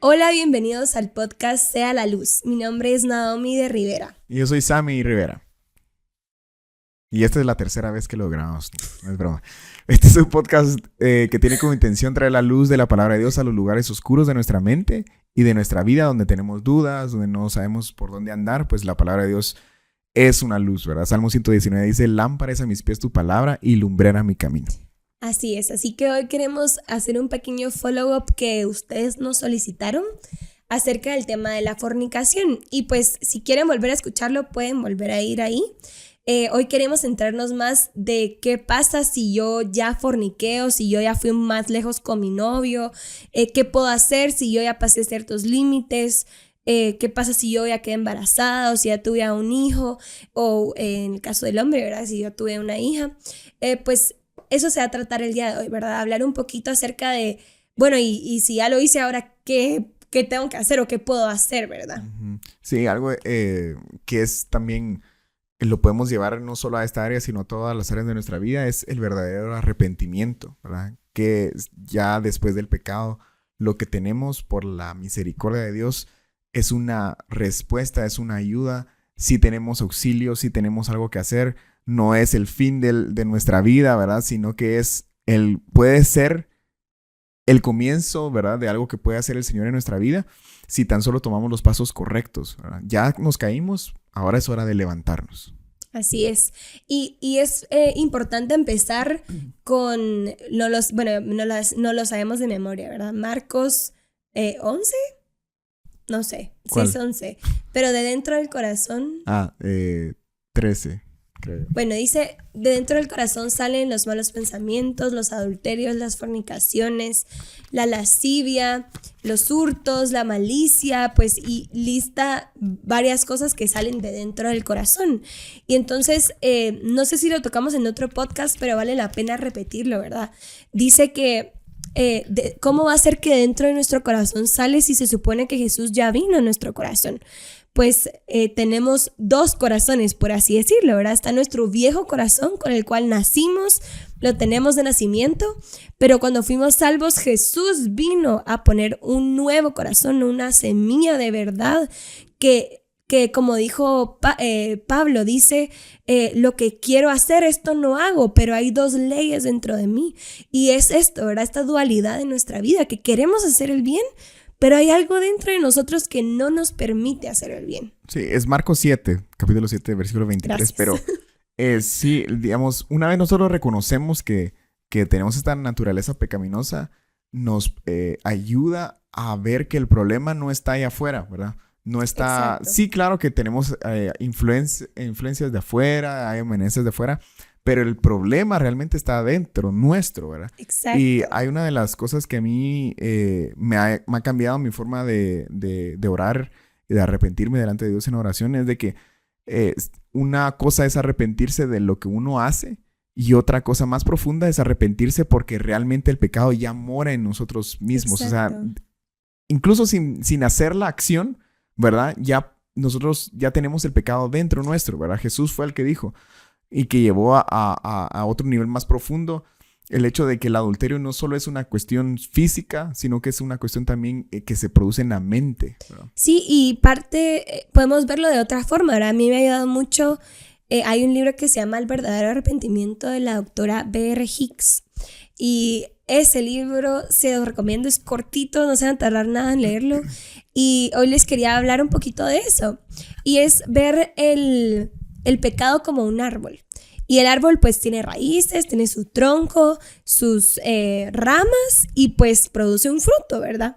Hola, bienvenidos al podcast Sea la Luz. Mi nombre es Naomi de Rivera. Y yo soy Sammy Rivera. Y esta es la tercera vez que lo grabamos. No es broma. Este es un podcast que tiene como intención traer la luz de la palabra de Dios a los lugares oscuros de nuestra mente y de nuestra vida, donde tenemos dudas, donde no sabemos por dónde andar. Pues la palabra de Dios es una luz, ¿verdad? Salmo 119 dice: lámpara es a mis pies tu palabra y lumbrera mi camino. Así es, así que hoy queremos hacer un pequeño follow-up que ustedes nos solicitaron acerca del tema de la fornicación. Y pues si quieren volver a escucharlo, pueden volver a ir ahí. Hoy queremos centrarnos más de qué pasa si yo ya forniqué o si yo ya fui más lejos con mi novio, qué puedo hacer si yo ya pasé ciertos límites, qué pasa si yo ya quedé embarazada o si ya tuve a un hijo, o en el caso del hombre, ¿verdad? Si yo tuve una hija, pues eso se va a tratar el día de hoy, ¿verdad? Hablar un poquito acerca de, bueno, y si ya lo hice ahora, ¿qué tengo que hacer o qué puedo hacer, ¿verdad? Sí, algo que es también, lo podemos llevar no solo a esta área, sino a todas las áreas de nuestra vida, es el verdadero arrepentimiento, ¿verdad? Que ya después del pecado, lo que tenemos por la misericordia de Dios es una respuesta, es una ayuda. Si tenemos auxilio, si tenemos algo que hacer, no es el fin de nuestra vida, ¿verdad? Sino que puede ser el comienzo, ¿verdad? De algo que puede hacer el Señor en nuestra vida si tan solo tomamos los pasos correctos, ¿verdad? Ya nos caímos, ahora es hora de levantarnos. Así es. Y es importante empezar con, no lo sabemos de memoria, ¿verdad? Marcos 11, no sé, si es 11, pero de dentro del corazón. 13. Creo. Bueno, dice, de dentro del corazón salen los malos pensamientos, los adulterios, las fornicaciones, la lascivia, los hurtos, la malicia, pues, y lista varias cosas que salen de dentro del corazón. Y entonces, no sé si lo tocamos en otro podcast, pero vale la pena repetirlo, ¿verdad? Dice que ¿cómo va a ser que dentro de nuestro corazón sale si se supone que Jesús ya vino a nuestro corazón? Pues tenemos dos corazones, por así decirlo, ¿verdad? Está nuestro viejo corazón con el cual nacimos, lo tenemos de nacimiento, pero cuando fuimos salvos, Jesús vino a poner un nuevo corazón, una semilla de verdad que como dijo Pablo, dice, lo que quiero hacer, esto no hago, pero hay dos leyes dentro de mí. Y es esto, ¿verdad? Esta dualidad en nuestra vida, que queremos hacer el bien, pero hay algo dentro de nosotros que no nos permite hacer el bien. Sí, es Marcos 7, capítulo 7, versículo 23. Gracias. Pero sí, digamos, una vez nosotros reconocemos que tenemos esta naturaleza pecaminosa, nos ayuda a ver que el problema no está allá afuera, ¿verdad? No está... Exacto. Sí, claro que tenemos influencias de afuera, hay amenazas de afuera, pero el problema realmente está adentro nuestro, ¿verdad? Exacto. Y hay una de las cosas que a mí me ha cambiado mi forma de orar y de arrepentirme delante de Dios en oración, es de que una cosa es arrepentirse de lo que uno hace y otra cosa más profunda es arrepentirse porque realmente el pecado ya mora en nosotros mismos. Exacto. O sea, incluso sin hacer la acción, ¿verdad? Nosotros ya tenemos el pecado dentro nuestro, ¿verdad? Jesús fue el que dijo y que llevó a otro nivel más profundo el hecho de que el adulterio no solo es una cuestión física, sino que es una cuestión también que se produce en la mente, ¿verdad? Sí, y podemos verlo de otra forma, ¿verdad? A mí me ha ayudado mucho, hay un libro que se llama El verdadero arrepentimiento de la doctora B.R. Hicks, y ese libro se los recomiendo, es cortito, no se van a tardar nada en leerlo, y hoy les quería hablar un poquito de eso, y es ver el pecado como un árbol. Y el árbol pues tiene raíces, tiene su tronco, sus ramas y pues produce un fruto, ¿verdad?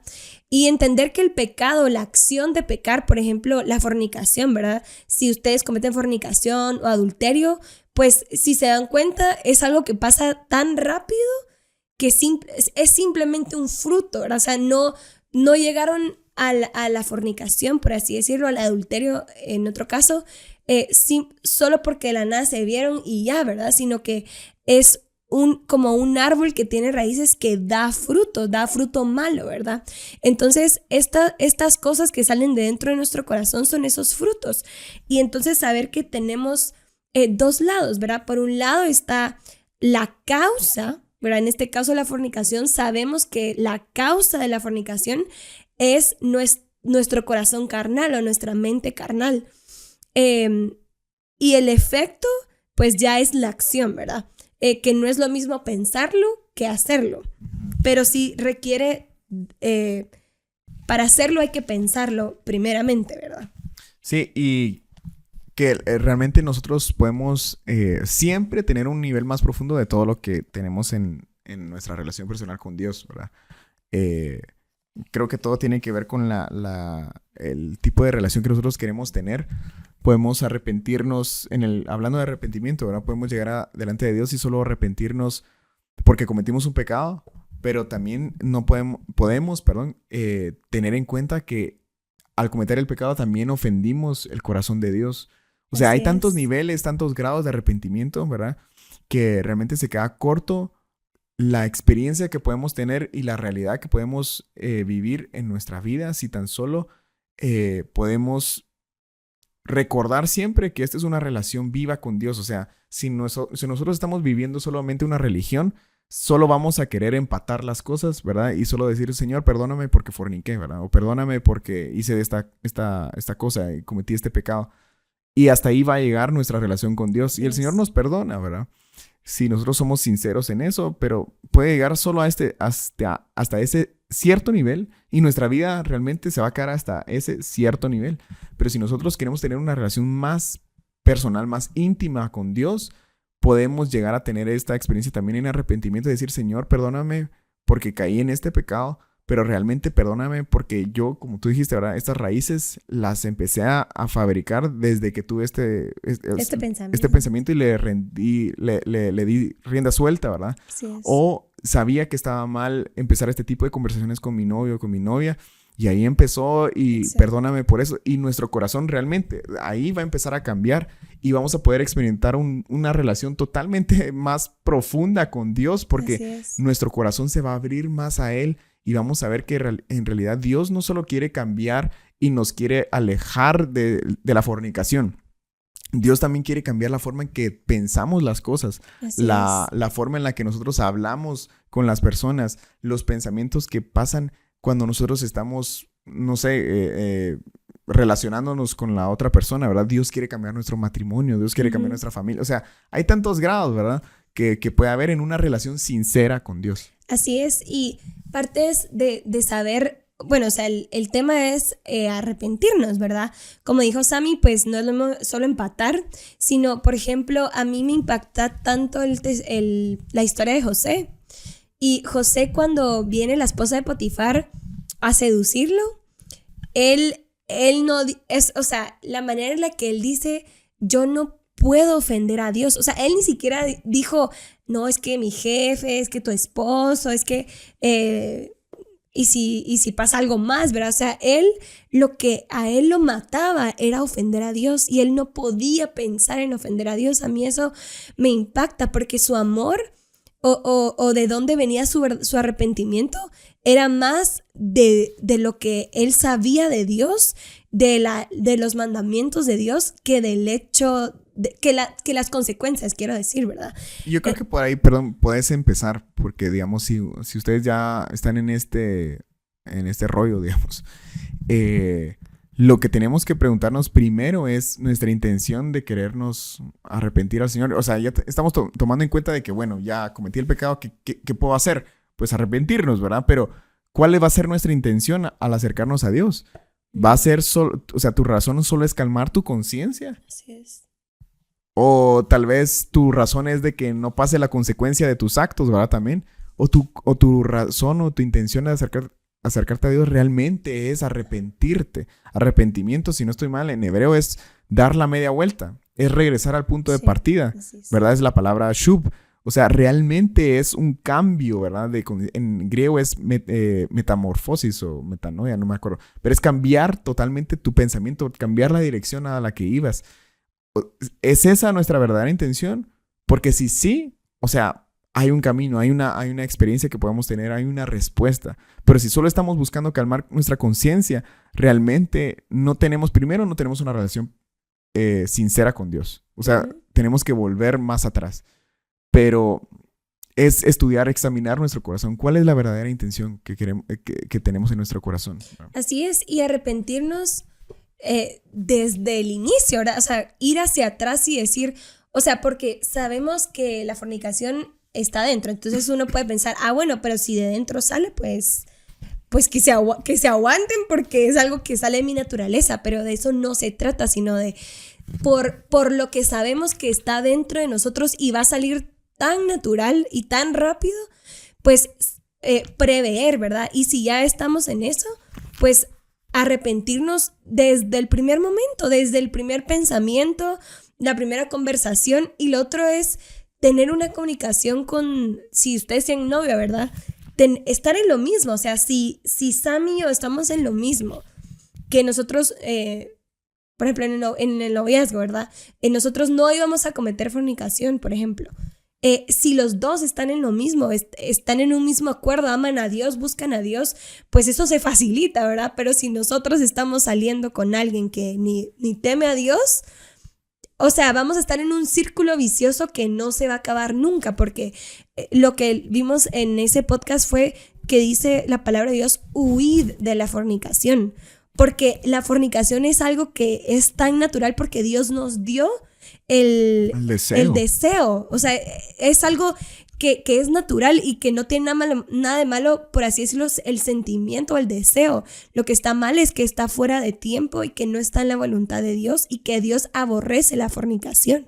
Y entender que el pecado, la acción de pecar, por ejemplo, la fornicación, ¿verdad? Si ustedes cometen fornicación o adulterio, pues si se dan cuenta es algo que pasa tan rápido que es simplemente un fruto, ¿verdad? O sea, no llegaron a la fornicación, por así decirlo, al adulterio en otro caso, solo porque de la nada se vieron y ya, ¿verdad? Sino que es como un árbol que tiene raíces que da fruto malo, ¿verdad? Entonces, estas cosas que salen de dentro de nuestro corazón son esos frutos. Y entonces saber que tenemos dos lados, ¿verdad? Por un lado está la causa, ¿verdad? En este caso la fornicación, sabemos que la causa de la fornicación es nuestro corazón carnal o nuestra mente carnal. Y el efecto, pues ya es la acción, ¿verdad? Que no es lo mismo pensarlo que hacerlo. Pero sí requiere, para hacerlo hay que pensarlo primeramente, ¿verdad? Sí, y que realmente nosotros podemos siempre tener un nivel más profundo de todo lo que tenemos en nuestra relación personal con Dios, ¿verdad? Creo que todo tiene que ver con el tipo de relación que nosotros queremos tener. Podemos arrepentirnos, hablando de arrepentimiento, ¿verdad? Podemos llegar delante de Dios y solo arrepentirnos porque cometimos un pecado, pero también no podemos tener en cuenta que al cometer el pecado también ofendimos el corazón de Dios. O sea, hay tantos niveles, tantos grados de arrepentimiento, ¿verdad? Que realmente se queda corto la experiencia que podemos tener y la realidad que podemos vivir en nuestra vida si tan solo podemos recordar siempre que esta es una relación viva con Dios. O sea, si nosotros estamos viviendo solamente una religión, solo vamos a querer empatar las cosas, ¿verdad? Y solo decir, Señor, perdóname porque forniqué, ¿verdad? O perdóname porque hice esta cosa y cometí este pecado. Y hasta ahí va a llegar nuestra relación con Dios. Y el Señor nos perdona, ¿verdad? Si nosotros somos sinceros en eso, pero puede llegar solo hasta ese cierto nivel y nuestra vida realmente se va a quedar hasta ese cierto nivel. Pero si nosotros queremos tener una relación más personal, más íntima con Dios, podemos llegar a tener esta experiencia también en arrepentimiento, decir, Señor, perdóname porque caí en este pecado, pero realmente perdóname porque yo, como tú dijiste, ¿verdad? Estas raíces las empecé a fabricar desde que tuve este pensamiento y le di rienda suelta, ¿verdad? O sabía que estaba mal empezar este tipo de conversaciones con mi novio o con mi novia. Y ahí empezó y perdóname por eso. Y nuestro corazón realmente ahí va a empezar a cambiar y vamos a poder experimentar una relación totalmente más profunda con Dios porque nuestro corazón se va a abrir más a Él y vamos a ver que en realidad Dios no solo quiere cambiar y nos quiere alejar de la fornicación. Dios también quiere cambiar la forma en que pensamos las cosas, la forma en la que nosotros hablamos con las personas, los pensamientos que pasan cuando nosotros estamos, no sé, relacionándonos con la otra persona, ¿verdad? Dios quiere cambiar nuestro matrimonio, Dios quiere cambiar nuestra familia. O sea, hay tantos grados, ¿verdad? Que puede haber en una relación sincera con Dios. Así es, y parte es de saber, bueno, o sea, el tema es arrepentirnos, ¿verdad? Como dijo Sammy, pues no es lo mismo solo empatar, sino, por ejemplo, a mí me impacta tanto la historia de José. Y José, cuando viene la esposa de Potifar a seducirlo, él no es, o sea, la manera en la que él dice, yo no puedo ofender a Dios. O sea, él ni siquiera dijo, no, es que mi jefe, es que tu esposo, es que, y si pasa algo más, ¿verdad? O sea, lo que a él lo mataba era ofender a Dios y él no podía pensar en ofender a Dios. A mí eso me impacta porque su amor o de dónde venía su arrepentimiento era más de lo que él sabía de Dios, de los mandamientos de Dios, que del hecho, que las consecuencias, quiero decir, ¿verdad? Yo creo que por ahí, perdón, puedes empezar, porque digamos, si ustedes ya están en este rollo, digamos, lo que tenemos que preguntarnos primero es nuestra intención de querernos arrepentir al Señor. O sea, ya estamos tomando en cuenta de que, bueno, ya cometí el pecado, ¿qué puedo hacer? Pues arrepentirnos, ¿verdad? Pero, ¿cuál va a ser nuestra intención al acercarnos a Dios? ¿Va a ser o sea, tu razón solo es calmar tu conciencia? Así es. O tal vez tu razón es de que no pase la consecuencia de tus actos, ¿verdad? También. O tu razón o tu intención de acercarte a Dios realmente es arrepentirte. Arrepentimiento, si no estoy mal, en hebreo es dar la media vuelta. Es regresar al punto de partida, ¿verdad? Es la palabra shub. O sea, realmente es un cambio, ¿verdad? En griego es metamorfosis o metanoia, no me acuerdo. Pero es cambiar totalmente tu pensamiento, cambiar la dirección a la que ibas. ¿Es esa nuestra verdadera intención? Porque si sí, o sea, hay un camino, hay una experiencia que podemos tener, hay una respuesta. Pero si solo estamos buscando calmar nuestra conciencia, realmente no tenemos una relación sincera con Dios. O sea, tenemos que volver más atrás. pero es estudiar, examinar nuestro corazón. ¿Cuál es la verdadera intención que tenemos en nuestro corazón? Así es, y arrepentirnos desde el inicio, ¿verdad? O sea, ir hacia atrás y decir, o sea, porque sabemos que la fornicación está dentro, entonces uno puede pensar, bueno, pero si de dentro sale, pues que se aguanten porque es algo que sale de mi naturaleza, pero de eso no se trata, sino de por lo que sabemos que está dentro de nosotros y va a salir tan natural y tan rápido, pues prever, ¿verdad? Y si ya estamos en eso, pues arrepentirnos desde el primer momento, desde el primer pensamiento, la primera conversación. Y lo otro es tener una comunicación con, si ustedes tienen novia, ¿verdad? Estar en lo mismo, o sea, si Sam y yo estamos en lo mismo, que nosotros, por ejemplo, en el noviazgo, ¿verdad? Nosotros no íbamos a cometer fornicación, por ejemplo. Si los dos están en lo mismo, están en un mismo acuerdo, aman a Dios, buscan a Dios, pues eso se facilita, ¿verdad? Pero si nosotros estamos saliendo con alguien que ni teme a Dios, o sea, vamos a estar en un círculo vicioso que no se va a acabar nunca, porque lo que vimos en ese podcast fue que dice la palabra de Dios, huid de la fornicación, porque la fornicación es algo que es tan natural porque Dios nos dio el deseo. O sea, es algo que es natural y que no tiene nada de malo, por así decirlo, el sentimiento, el deseo. Lo que está mal es que está fuera de tiempo y que no está en la voluntad de Dios y que Dios aborrece la fornicación.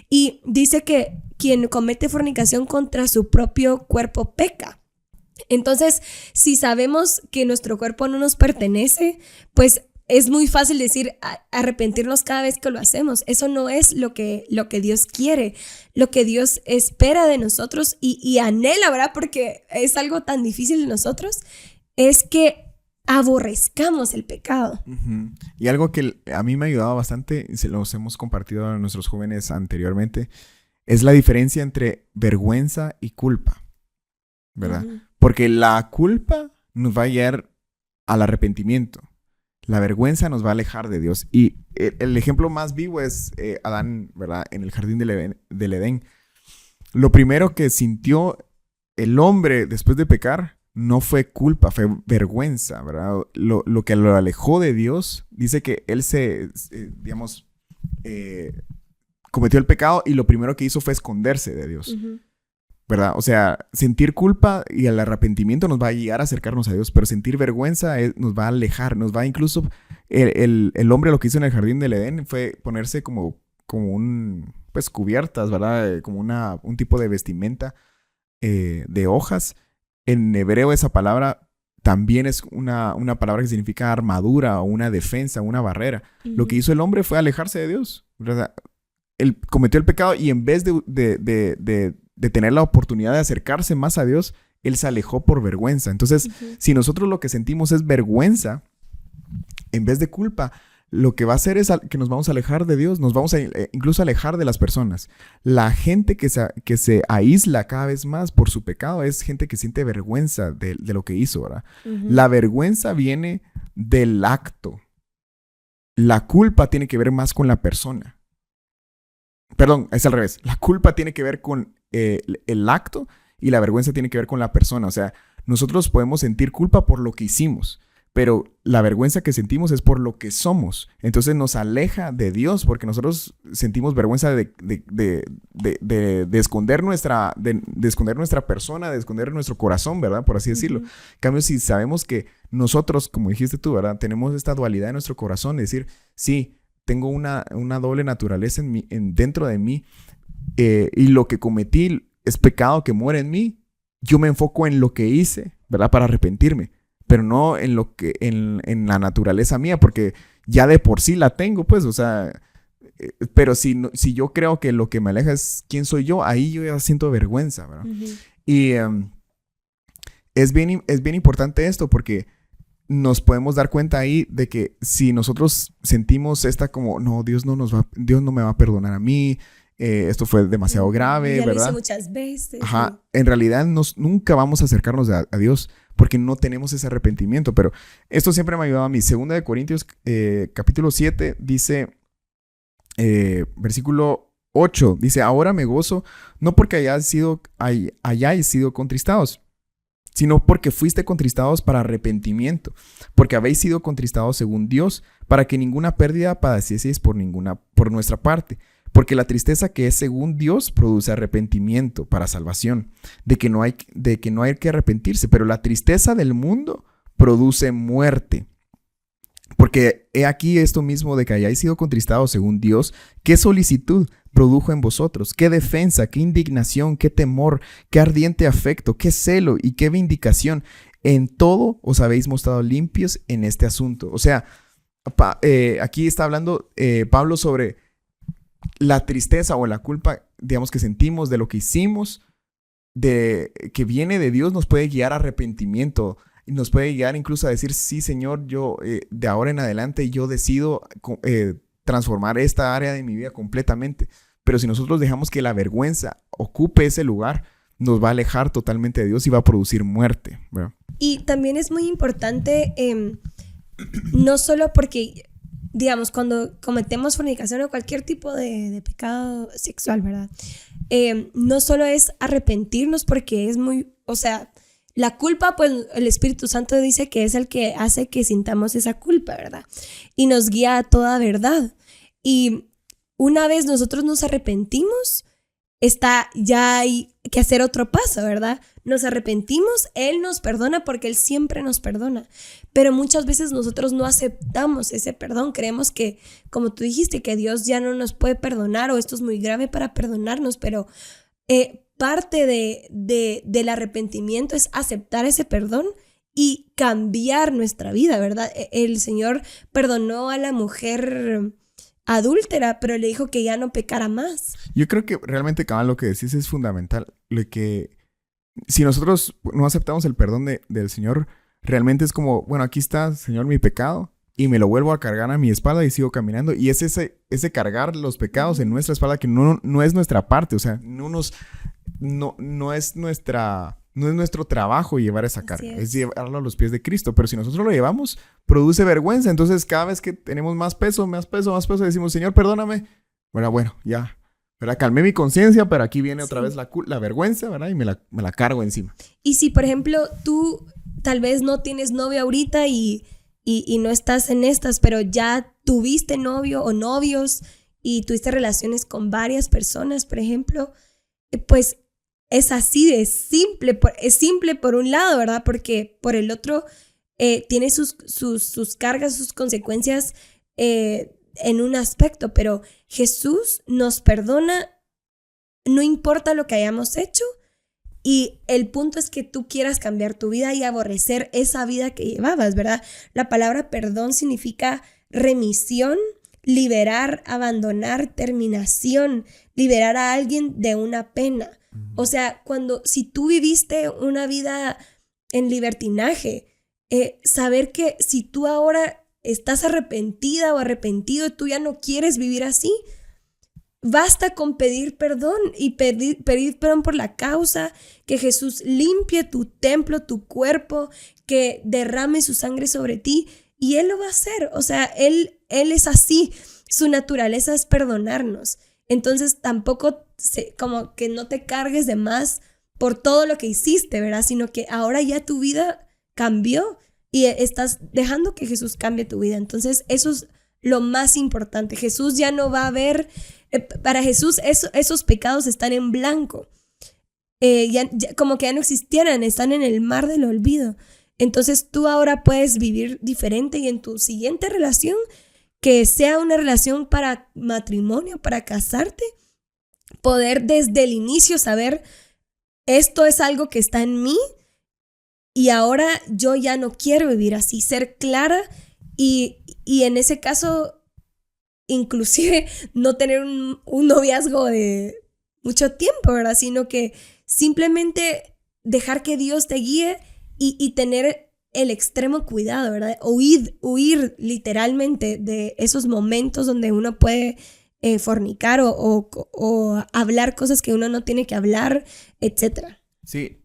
Y dice que quien comete fornicación contra su propio cuerpo peca. Entonces, si sabemos que nuestro cuerpo no nos pertenece, pues es muy fácil decir arrepentirnos cada vez que lo hacemos. Eso no es lo que Dios quiere, lo que Dios espera de nosotros y anhela, ¿verdad? Porque es algo tan difícil de nosotros, es que aborrezcamos el pecado. Uh-huh. Y algo que a mí me ha ayudado bastante, y se los hemos compartido a nuestros jóvenes anteriormente, es la diferencia entre vergüenza y culpa, ¿verdad? Uh-huh. Porque la culpa nos va a llevar al arrepentimiento. La vergüenza nos va a alejar de Dios. Y el ejemplo más vivo es Adán, ¿verdad? En el jardín del Edén. Lo primero que sintió el hombre después de pecar no fue culpa, fue vergüenza, ¿verdad? Lo que lo alejó de Dios, dice que él cometió el pecado y lo primero que hizo fue esconderse de Dios. Uh-huh. ¿Verdad? O sea, sentir culpa y el arrepentimiento nos va a llegar a acercarnos a Dios, pero sentir vergüenza nos va a alejar, nos va a incluso... El hombre lo que hizo en el jardín del Edén fue ponerse como pues cubiertas, ¿verdad? Como un tipo de vestimenta de hojas. En hebreo esa palabra también es una palabra que significa armadura o una defensa, una barrera. Uh-huh. Lo que hizo el hombre fue alejarse de Dios, ¿verdad? Él cometió el pecado y en vez de tener la oportunidad de acercarse más a Dios, él se alejó por vergüenza. Entonces, uh-huh, si nosotros lo que sentimos es vergüenza, en vez de culpa, lo que va a hacer es que nos vamos a alejar de Dios, nos vamos a incluso alejar de las personas. La gente que se aísla cada vez más por su pecado es gente que siente vergüenza de lo que hizo, ¿verdad? Uh-huh. La vergüenza viene del acto. La culpa tiene que ver más con la persona. Perdón, es al revés. La culpa tiene que ver con el acto y la vergüenza tiene que ver con la persona. O sea, nosotros podemos sentir culpa por lo que hicimos, pero la vergüenza que sentimos es por lo que somos. Entonces nos aleja de Dios porque nosotros sentimos vergüenza de esconder de esconder nuestra persona, de esconder nuestro corazón, ¿verdad? Por así decirlo. Uh-huh. En cambio, si sabemos que nosotros, como dijiste tú, ¿verdad? Tenemos esta dualidad en nuestro corazón, de decir, sí, tengo una doble naturaleza dentro de mí, y lo que cometí es pecado que muere en mí. Yo me enfoco en lo que hice, ¿verdad? Para arrepentirme, pero no en en la naturaleza mía, porque ya de por sí la tengo, pues, o sea, pero si yo creo que lo que me aleja es quién soy yo, ahí yo ya siento vergüenza, ¿verdad? Uh-huh. Y es bien importante esto porque nos podemos dar cuenta ahí de que si nosotros sentimos esta como, no, Dios no me va a perdonar a mí, esto fue demasiado grave, ya ¿verdad? Lo hice muchas veces. Ajá. Sí. En realidad nunca vamos a acercarnos a Dios porque no tenemos ese arrepentimiento. Pero esto siempre me ha ayudado a mí. 2 Corintios capítulo 7 dice, versículo 8 dice, ahora me gozo, no porque hayáis sido contristados, sino porque fuiste contristados para arrepentimiento, porque habéis sido contristados según Dios, para que ninguna pérdida padecieseis por nuestra parte. Porque la tristeza que es según Dios produce arrepentimiento para salvación, de que no hay que arrepentirse, pero la tristeza del mundo produce muerte. Porque he aquí esto mismo de que hayáis sido contristados según Dios, qué solicitud produjo en vosotros, qué defensa, qué indignación, qué temor, qué ardiente afecto, qué celo y qué vindicación. En todo os habéis mostrado limpios en este asunto. O sea, aquí está hablando Pablo sobre la tristeza o la culpa, digamos, que sentimos de lo que hicimos, que viene de Dios, nos puede guiar a arrepentimiento. Y nos puede guiar incluso a decir, sí, Señor, yo de ahora en adelante yo decido transformar esta área de mi vida completamente. Pero si nosotros dejamos que la vergüenza ocupe ese lugar, nos va a alejar totalmente de Dios y va a producir muerte, ¿verdad? Y también es muy importante, no solo porque, digamos, cuando cometemos fornicación o cualquier tipo de pecado sexual, ¿verdad? No solo es arrepentirnos porque es muy, o sea, la culpa, pues el Espíritu Santo dice que es el que hace que sintamos esa culpa, ¿verdad? Y nos guía a toda verdad. Y una vez nosotros nos arrepentimos, ya hay que hacer otro paso, ¿verdad? Nos arrepentimos, Él nos perdona porque Él siempre nos perdona. Pero muchas veces nosotros no aceptamos ese perdón. Creemos que, como tú dijiste, que Dios ya no nos puede perdonar o esto es muy grave para perdonarnos, pero parte del arrepentimiento es aceptar ese perdón y cambiar nuestra vida, ¿verdad? El Señor perdonó a la mujer adúltera, pero le dijo que ya no pecara más. Yo creo que realmente, cabal, lo que decís es fundamental. Que si nosotros no aceptamos el perdón del Señor, realmente es como, bueno, aquí está, Señor, mi pecado, y me lo vuelvo a cargar a mi espalda y sigo caminando. Y es ese cargar los pecados en nuestra espalda que no es nuestra parte, o sea, no es nuestro trabajo llevar esa carga, es llevarlo a los pies de Cristo. Pero si nosotros lo llevamos, produce vergüenza. Entonces, cada vez que tenemos más peso, decimos, Señor, perdóname. Bueno, ya, ¿verdad? Calmé mi conciencia, pero aquí viene otra vez la vergüenza, ¿verdad? Y me la cargo encima. Y si, por ejemplo, tú tal vez no tienes novio ahorita y no estás en estas, pero ya tuviste novio o novios y tuviste relaciones con varias personas, por ejemplo, pues es así de simple. Es simple por un lado, ¿verdad? Porque por el otro tiene sus cargas, sus consecuencias en un aspecto, pero Jesús nos perdona, no importa lo que hayamos hecho, y el punto es que tú quieras cambiar tu vida y aborrecer esa vida que llevabas, ¿verdad? La palabra perdón significa remisión, liberar, abandonar, terminación, liberar a alguien de una pena. O sea, si tú viviste una vida en libertinaje, saber que si tú ahora estás arrepentida o arrepentido, tú ya no quieres vivir así, basta con pedir perdón y pedir perdón por la causa, que Jesús limpie tu templo, tu cuerpo, que derrame su sangre sobre ti, y Él lo va a hacer. O sea, Él es así, su naturaleza es perdonarnos. Entonces tampoco como que no te cargues de más por todo lo que hiciste, ¿verdad? Sino que ahora ya tu vida cambió y estás dejando que Jesús cambie tu vida. Entonces eso es lo más importante. Jesús ya no va a ver, para Jesús esos pecados están en blanco. Ya, como que ya no existieran, están en el mar del olvido. Entonces tú ahora puedes vivir diferente y en tu siguiente relación, que sea una relación para matrimonio, para casarte, poder desde el inicio saber, esto es algo que está en mí y ahora yo ya no quiero vivir así, ser clara y en ese caso inclusive no tener un noviazgo de mucho tiempo, ¿verdad? Sino que simplemente dejar que Dios te guíe y tener el extremo cuidado, ¿verdad? Huir literalmente de esos momentos donde uno puede fornicar o hablar cosas que uno no tiene que hablar, etc. Sí,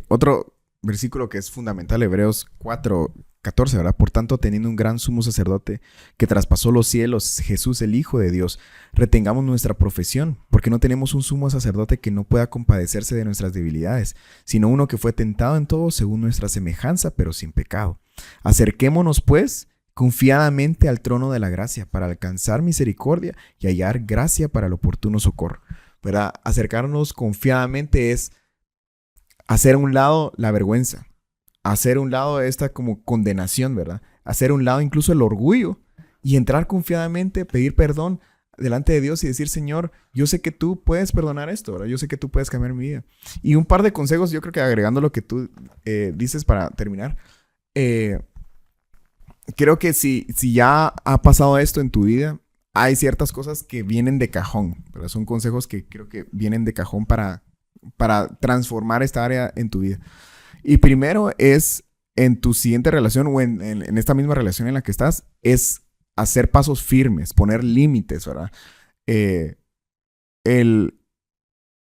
otro versículo que es fundamental, Hebreos 4, 14, ¿verdad? Por tanto, teniendo un gran sumo sacerdote que traspasó los cielos, Jesús el Hijo de Dios, retengamos nuestra profesión, porque no tenemos un sumo sacerdote que no pueda compadecerse de nuestras debilidades, sino uno que fue tentado en todo según nuestra semejanza, pero sin pecado. Acerquémonos, pues, confiadamente al trono de la gracia para alcanzar misericordia y hallar gracia para el oportuno socorro. ¿Verdad? Acercarnos confiadamente es hacer a un lado la vergüenza, hacer a un lado esta como condenación, ¿verdad? Hacer a un lado incluso el orgullo y entrar confiadamente, pedir perdón delante de Dios y decir, Señor, yo sé que tú puedes perdonar esto, ¿verdad? Yo sé que tú puedes cambiar mi vida. Y un par de consejos, yo creo que agregando lo que tú dices para terminar, creo que si ya ha pasado esto en tu vida, hay ciertas cosas que vienen de cajón, ¿verdad? Son consejos que creo que vienen de cajón para transformar esta área en tu vida. Y primero es en tu siguiente relación o en esta misma relación en la que estás, es hacer pasos firmes, poner límites, ¿verdad?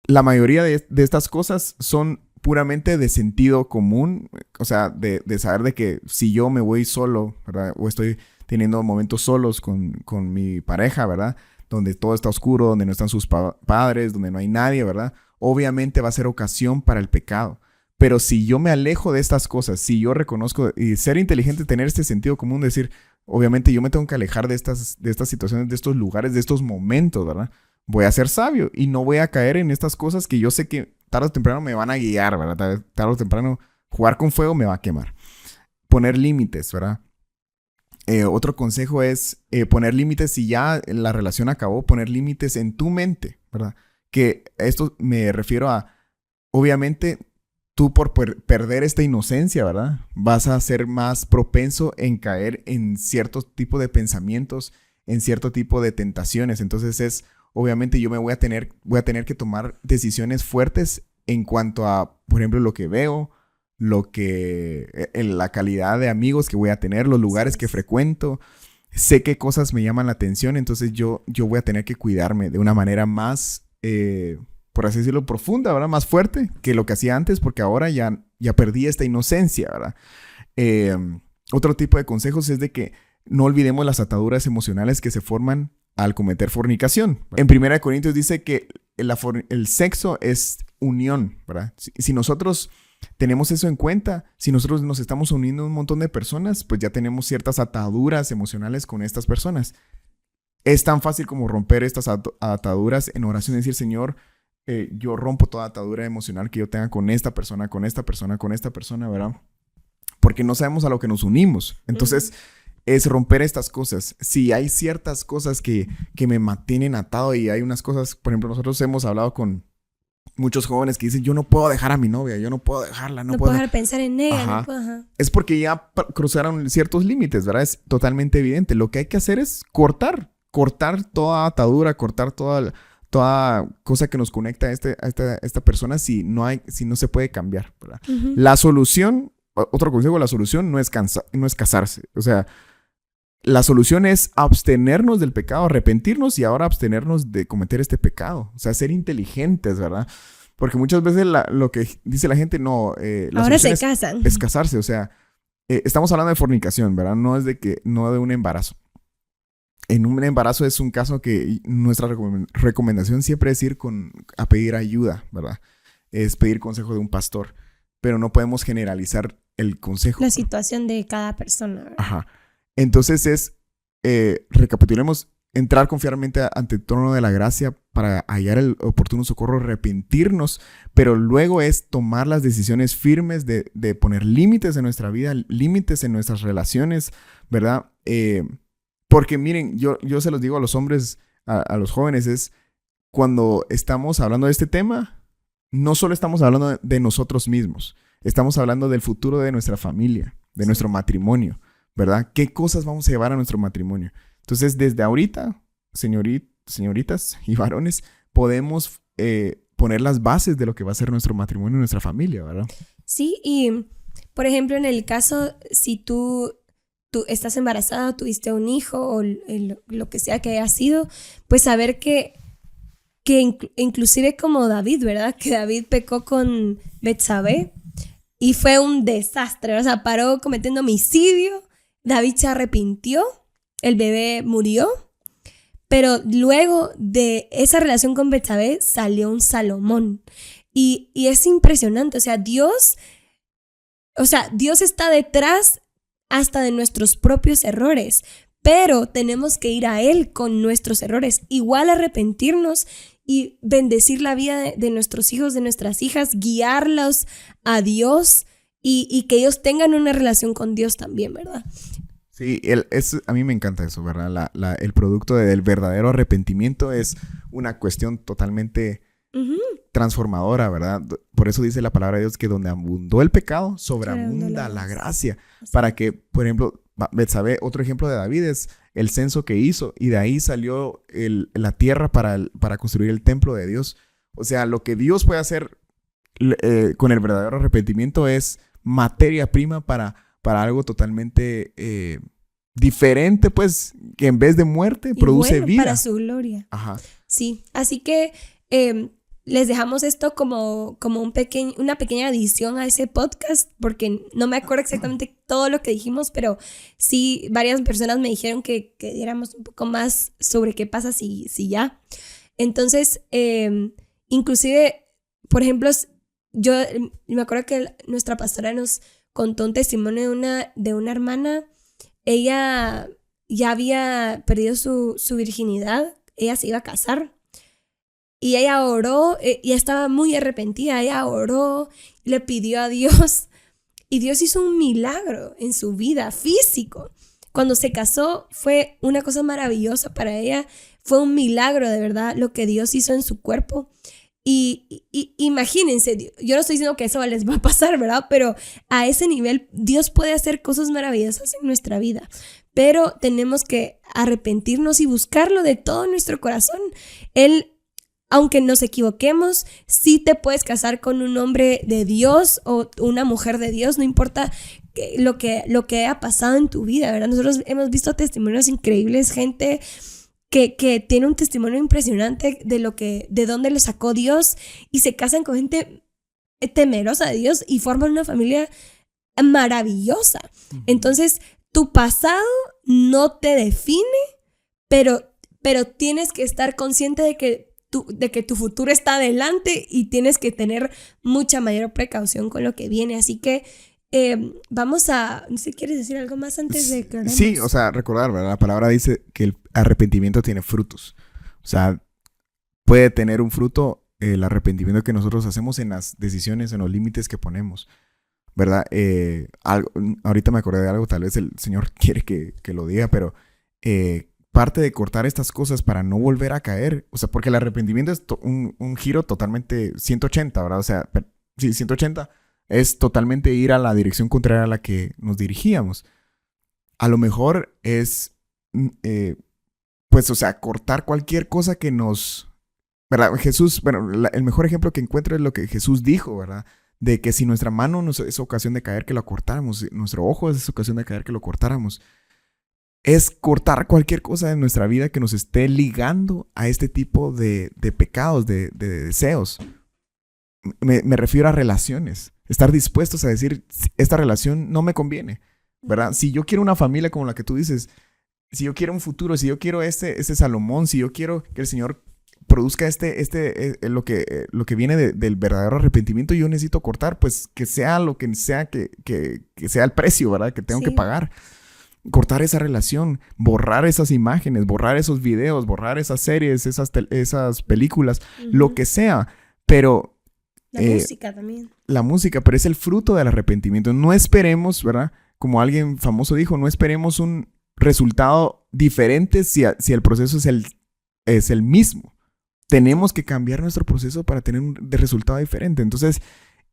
La mayoría de estas cosas son puramente de sentido común, o sea, de saber de que si yo me voy solo, ¿verdad? O estoy teniendo momentos solos con mi pareja, ¿verdad? Donde todo está oscuro, donde no están sus padres, donde no hay nadie, ¿verdad? Obviamente va a ser ocasión para el pecado. Pero si yo me alejo de estas cosas, si yo reconozco y ser inteligente, tener este sentido común, decir, obviamente yo me tengo que alejar de estas situaciones, de estos lugares, de estos momentos, ¿verdad? Voy a ser sabio y no voy a caer en estas cosas que yo sé que tarde o temprano me van a guiar, ¿verdad? Tarde o temprano jugar con fuego me va a quemar. Poner límites, ¿verdad? Otro consejo es poner límites si ya la relación acabó, poner límites en tu mente, ¿verdad? Que esto me refiero a, obviamente, tú por perder esta inocencia, ¿verdad? Vas a ser más propenso en caer en cierto tipo de pensamientos, en cierto tipo de tentaciones. Entonces obviamente yo me voy a tener que tomar decisiones fuertes en cuanto a, por ejemplo, lo que veo, la calidad de amigos que voy a tener, los lugares que frecuento. Sé qué cosas me llaman la atención, entonces yo voy a tener que cuidarme de una manera más, por así decirlo, profunda, ¿verdad? Más fuerte que lo que hacía antes, porque ahora ya perdí esta inocencia, ¿verdad? Otro tipo de consejos es de que no olvidemos las ataduras emocionales que se forman al cometer fornicación. En 1 Corintios dice que el sexo es unión, ¿verdad? Si nosotros tenemos eso en cuenta, si nosotros nos estamos uniendo a un montón de personas, pues ya tenemos ciertas ataduras emocionales con estas personas. Es tan fácil como romper estas ataduras en oración y decir, Señor, yo rompo toda atadura emocional que yo tenga con esta persona, ¿verdad? Porque no sabemos a lo que nos unimos. Entonces, es romper estas cosas. Si hay ciertas cosas que me mantienen atado y hay unas cosas, por ejemplo, nosotros hemos hablado con muchos jóvenes que dicen, yo no puedo dejar a mi novia, yo no puedo dejarla, no puedo dejar de pensar en ella. Ajá. No puedo, ajá. Es porque ya cruzaron ciertos límites, ¿verdad? Es totalmente evidente. Lo que hay que hacer es cortar toda atadura, cortar toda cosa que nos conecta a esta persona si no se puede cambiar, ¿verdad? Uh-huh. La solución, otro consejo, la solución no es casarse. O sea, la solución es abstenernos del pecado, arrepentirnos y ahora abstenernos de cometer este pecado. O sea, ser inteligentes, ¿verdad? Porque muchas veces lo que dice la gente, no... ahora se casan. Es casarse, o sea, estamos hablando de fornicación, ¿verdad? No de un embarazo. En un embarazo es un caso que nuestra recomendación siempre es ir a pedir ayuda, ¿verdad? Es pedir consejo de un pastor, pero no podemos generalizar el consejo. La situación de cada persona, ¿verdad? Ajá. Entonces recapitulemos, entrar confiadamente ante el trono de la gracia para hallar el oportuno socorro, arrepentirnos, pero luego es tomar las decisiones firmes de poner límites en nuestra vida, límites en nuestras relaciones, ¿verdad? Porque miren, yo se los digo a los hombres, a los jóvenes, es cuando estamos hablando de este tema, no solo estamos hablando de nosotros mismos, estamos hablando del futuro de nuestra familia, de nuestro matrimonio, ¿verdad? ¿Qué cosas vamos a llevar a nuestro matrimonio? Entonces, desde ahorita, señoritas y varones, podemos poner las bases de lo que va a ser nuestro matrimonio y nuestra familia, ¿verdad? Sí, y por ejemplo, en el caso, si tú estás embarazada, tuviste un hijo o lo que sea que haya sido, pues saber que inclusive como David, ¿verdad? Que David pecó con Betsabé. y fue un desastre. O sea, paró cometiendo homicidio, David se arrepintió, el bebé murió, pero luego de esa relación con Betsabé salió un Salomón. Y es impresionante, Dios está detrás hasta de nuestros propios errores, pero tenemos que ir a Él con nuestros errores, igual arrepentirnos y bendecir la vida de nuestros hijos, de nuestras hijas, guiarlos a Dios y que ellos tengan una relación con Dios también, ¿verdad? Sí, a mí me encanta eso, ¿verdad? El producto del verdadero arrepentimiento es una cuestión totalmente transformadora, ¿verdad? Por eso dice la palabra de Dios que donde abundó el pecado, sobreabunda la gracia. Para que, por ejemplo, Betsabé, otro ejemplo de David es el censo que hizo y de ahí salió la tierra para construir el templo de Dios. O sea, lo que Dios puede hacer con el verdadero arrepentimiento es materia prima para algo totalmente diferente, pues, que en vez de muerte produce vida. Para su gloria. Ajá. Sí, así que les dejamos esto como una pequeña adición a ese podcast, porque no me acuerdo exactamente todo lo que dijimos, pero sí, varias personas me dijeron que diéramos un poco más sobre qué pasa si ya. Entonces, inclusive, por ejemplo, yo me acuerdo que nuestra pastora nos contó un testimonio de una hermana. Ella ya había perdido su virginidad, ella se iba a casar. Y ella oró, y estaba muy arrepentida, ella oró, le pidió a Dios, y Dios hizo un milagro en su vida físico. Cuando se casó fue una cosa maravillosa para ella, fue un milagro de verdad lo que Dios hizo en su cuerpo. Y imagínense, yo no estoy diciendo que eso les va a pasar, ¿verdad? Pero a ese nivel Dios puede hacer cosas maravillosas en nuestra vida. Pero tenemos que arrepentirnos y buscarlo de todo nuestro corazón. Él, aunque nos equivoquemos, sí te puedes casar con un hombre de Dios o una mujer de Dios, no importa lo que haya pasado en tu vida, ¿verdad? Nosotros hemos visto testimonios increíbles, gente que tiene un testimonio impresionante de dónde lo sacó Dios y se casan con gente temerosa de Dios y forman una familia maravillosa. Entonces, tu pasado no te define, pero tienes que estar consciente de que tu futuro está adelante y tienes que tener mucha mayor precaución con lo que viene. Así que vamos a... No sé, ¿quieres decir algo más antes de que oremos? Sí, recordar, ¿verdad? La palabra dice que el arrepentimiento tiene frutos. O sea, puede tener un fruto el arrepentimiento que nosotros hacemos en las decisiones, en los límites que ponemos, ¿verdad? Ahorita me acordé de algo, tal vez el Señor quiere que lo diga, pero... parte de cortar estas cosas para no volver a caer, o sea, porque el arrepentimiento es un giro totalmente 180, ¿verdad? O sea, sí, 180 es totalmente ir a la dirección contraria a la que nos dirigíamos. A lo mejor es, pues, o sea, cortar cualquier cosa que nos, ¿verdad? Jesús, bueno, el mejor ejemplo que encuentro es lo que Jesús dijo, ¿verdad? De que si nuestra mano nos es ocasión de caer, que lo cortáramos, nuestro ojo es ocasión de caer, que lo cortáramos. Es cortar cualquier cosa de nuestra vida que nos esté ligando a este tipo de pecados, de deseos. Me refiero a relaciones. Estar dispuestos a decir, esta relación no me conviene, ¿verdad? Si yo quiero una familia como la que tú dices, si yo quiero un futuro, si yo quiero este Salomón, si yo quiero que el Señor produzca lo que viene del verdadero arrepentimiento, yo necesito cortar, pues que sea lo que sea que sea el precio, ¿verdad? Que tengo que pagar. Cortar esa relación, borrar esas imágenes, borrar esos videos, borrar esas series, esas películas, lo que sea. Pero... La música también. La música, pero es el fruto del arrepentimiento. No esperemos, ¿verdad? Como alguien famoso dijo, no esperemos un resultado diferente si el proceso es el mismo. Tenemos que cambiar nuestro proceso para tener un resultado diferente. Entonces,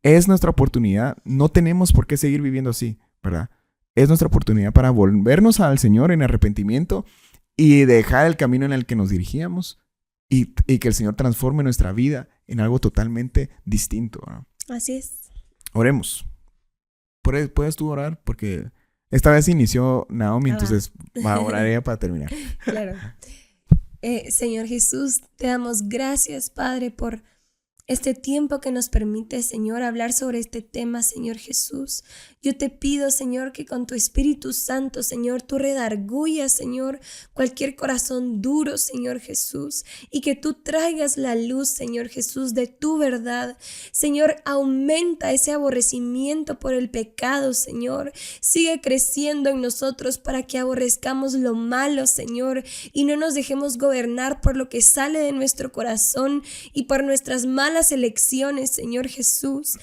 es nuestra oportunidad. No tenemos por qué seguir viviendo así, ¿verdad? Es nuestra oportunidad para volvernos al Señor en arrepentimiento y dejar el camino en el que nos dirigíamos y que el Señor transforme nuestra vida en algo totalmente distinto, ¿no? Así es. Oremos. ¿Puedes tú orar? Porque esta vez inició Naomi, entonces va a orar ella para terminar. Claro. Señor Jesús, te damos gracias, Padre, por este tiempo que nos permite, Señor, hablar sobre este tema, Señor Jesús. Yo te pido, Señor, que con tu Espíritu Santo, Señor, tú redargullas, Señor, cualquier corazón duro, Señor Jesús, y que tú traigas la luz, Señor Jesús, de tu verdad. Señor, aumenta ese aborrecimiento por el pecado, Señor. Sigue creciendo en nosotros para que aborrezcamos lo malo, Señor, y no nos dejemos gobernar por lo que sale de nuestro corazón y por nuestras malas elecciones, Señor Jesús.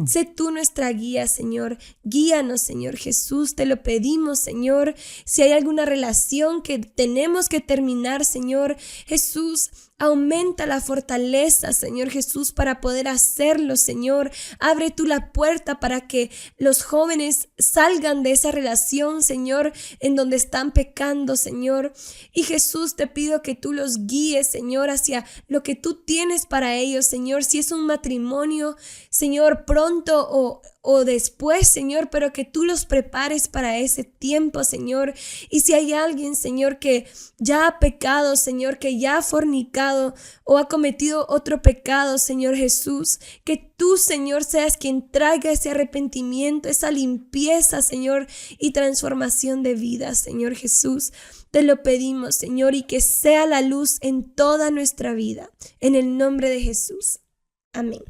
Sé tú nuestra guía, Señor. Guíanos, Señor Jesús. Te lo pedimos, Señor. Si hay alguna relación que tenemos que terminar, Señor Jesús, aumenta la fortaleza, Señor Jesús, para poder hacerlo, Señor. Abre tú la puerta para que los jóvenes salgan de esa relación, Señor, en donde están pecando, Señor. Y Jesús, te pido que tú los guíes, Señor, hacia lo que tú tienes para ellos, Señor. Si es un matrimonio, Señor, pronto o después, Señor, pero que tú los prepares para ese tiempo, Señor. Y si hay alguien, Señor, que ya ha pecado, Señor, que ya ha fornicado o ha cometido otro pecado, Señor Jesús, que tú, Señor, seas quien traiga ese arrepentimiento, esa limpieza, Señor, y transformación de vida, Señor Jesús. Te lo pedimos, Señor, y que sea la luz en toda nuestra vida. En el nombre de Jesús. Amén.